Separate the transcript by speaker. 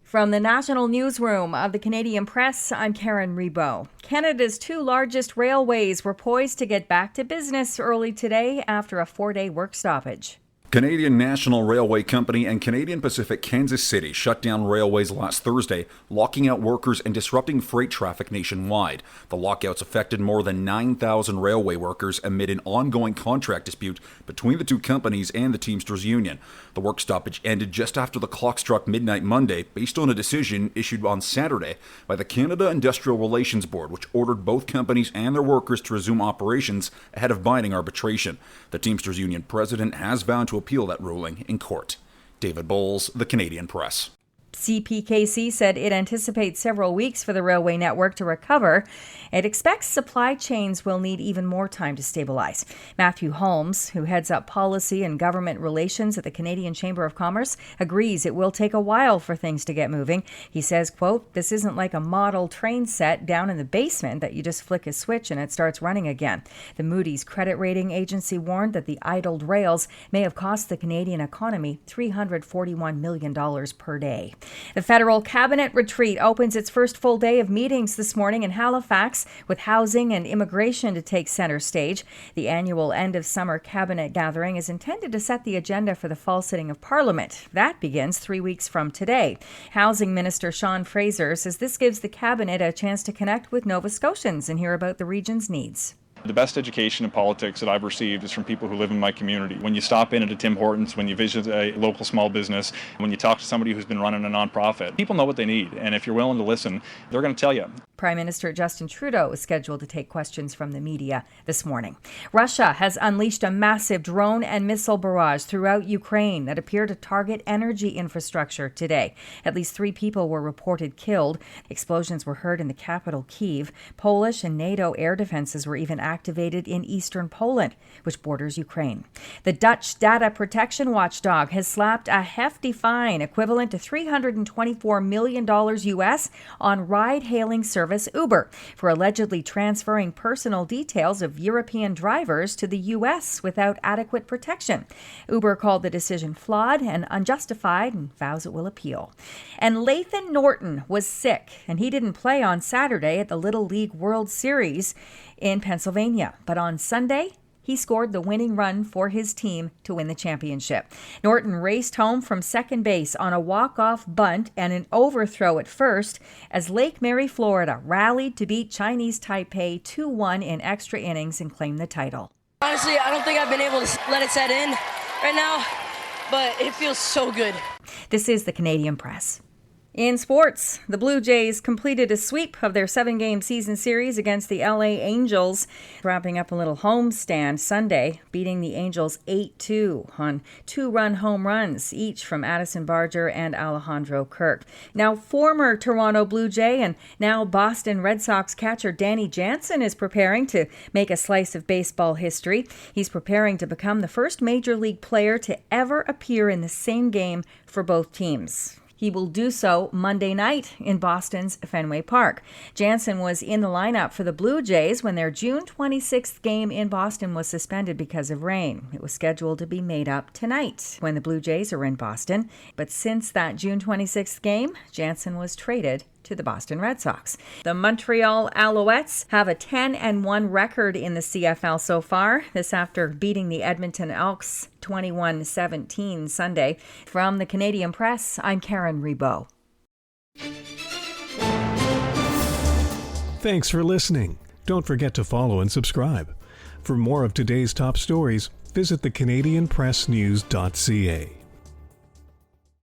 Speaker 1: From the national newsroom of the Canadian Press, I'm Karen Rebo. Canada's two largest railways were poised to get back to business early today after a 4-day work stoppage.
Speaker 2: Canadian National Railway Company and Canadian Pacific Kansas City shut down railways last Thursday, locking out workers and disrupting freight traffic nationwide. The lockouts affected more than 9,000 railway workers amid an ongoing contract dispute between the two companies and the Teamsters Union. The work stoppage ended just after the clock struck midnight Monday, based on a decision issued on Saturday by the Canada Industrial Relations Board, which ordered both companies and their workers to resume operations ahead of binding arbitration. The Teamsters Union president has vowed to appeal that ruling in court. David Bowles, The Canadian Press.
Speaker 1: CPKC said it anticipates several weeks for the railway network to recover. It expects supply chains will need even more time to stabilize. Matthew Holmes, who heads up policy and government relations at the Canadian Chamber of Commerce, agrees it will take a while for things to get moving. He says, quote, "This isn't like a model train set down in the basement that you just flick a switch and it starts running again." The Moody's credit rating agency warned that the idled rails may have cost the Canadian economy $341 million per day. The federal cabinet retreat opens its first full day of meetings this morning in Halifax, with housing and immigration to take center stage. The annual end-of-summer cabinet gathering is intended to set the agenda for the fall sitting of Parliament. That begins 3 weeks from today. Housing Minister Sean Fraser says this gives the cabinet a chance to connect with Nova Scotians and hear about the region's needs.
Speaker 3: The best education in politics that I've received is from people who live in my community. When you stop in at a Tim Hortons, when you visit a local small business, when you talk to somebody who's been running a nonprofit, people know what they need. And if you're willing to listen, they're going to tell you.
Speaker 1: Prime Minister Justin Trudeau is scheduled to take questions from the media this morning. Russia has unleashed a massive drone and missile barrage throughout Ukraine that appear to target energy infrastructure today. At least 3 people were reported killed. Explosions were heard in the capital, Kyiv. Polish and NATO air defenses were even activated in eastern Poland, which borders Ukraine. The Dutch data protection watchdog has slapped a hefty fine equivalent to $324 million US on ride-hailing service Uber for allegedly transferring personal details of European drivers to the U.S. without adequate protection. Uber called the decision flawed and unjustified and vows it will appeal. And Lathan Norton was sick, and he didn't play on Saturday at the Little League World Series in Pennsylvania. But on Sunday, he scored the winning run for his team to win the championship. Norton raced home from second base on a walk-off bunt and an overthrow at first as Lake Mary, Florida, rallied to beat Chinese Taipei 2-1 in extra innings and claim the title.
Speaker 4: Honestly, I don't think I've been able to let it set in right now, but it feels so good.
Speaker 1: This is the Canadian Press. In sports, the Blue Jays completed a sweep of their 7-game season series against the LA Angels, wrapping up a little homestand Sunday, beating the Angels 8-2 on 2-run home runs, each from Addison Barger and Alejandro Kirk. Now, former Toronto Blue Jay and now Boston Red Sox catcher Danny Jansen is preparing to make a slice of baseball history. He's preparing to become the first major league player to ever appear in the same game for both teams. He will do so Monday night in Boston's Fenway Park. Jansen was in the lineup for the Blue Jays when their June 26th game in Boston was suspended because of rain. It was scheduled to be made up tonight when the Blue Jays are in Boston. But since that June 26th game, Jansen was traded to the Boston Red Sox. The Montreal Alouettes have a 10-1 record in the CFL so far. This after beating the Edmonton Elks 21-17 Sunday. From the Canadian Press, I'm Karen Rebo.
Speaker 5: Thanks for listening. Don't forget to follow and subscribe. For more of today's top stories, visit thecanadianpressnews.ca.